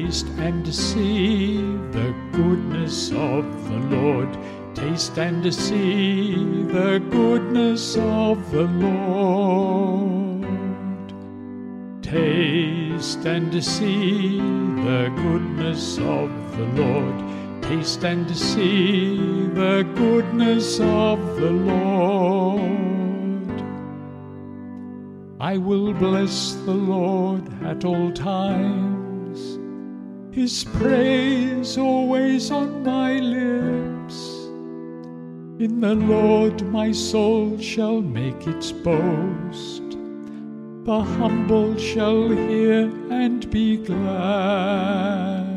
Taste and see the goodness of the Lord. Taste and see the goodness of the Lord. Taste and see the goodness of the Lord. Taste and see the goodness of the Lord. I will bless the Lord at all times. His praise always on my lips. In the Lord my soul shall make its boast. The humble shall hear and be glad.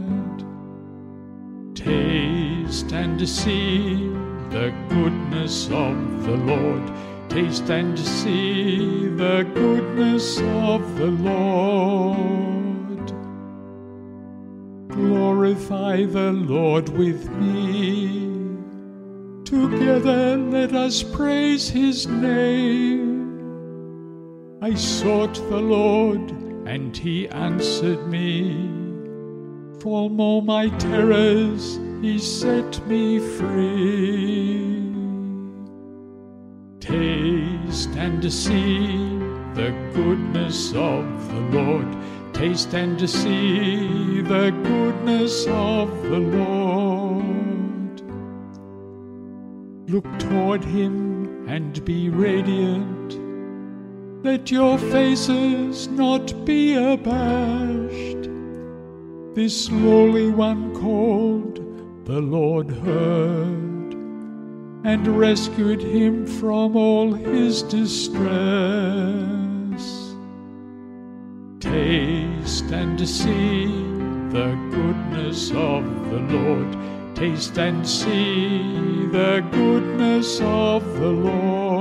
Taste and see the goodness of the Lord. Taste and see the goodness of the Lord. Glorify the Lord with me. Together let us praise his name. I sought the Lord, and he answered me. From all my terrors he set me free. Taste and see the goodness of the Lord. Taste and see the goodness of the Lord. Look toward him and be radiant. Let your faces not be abashed. This lowly one called, the Lord heard, and rescued him from all his distress. Taste and see the goodness of the Lord. Taste and see the goodness of the Lord.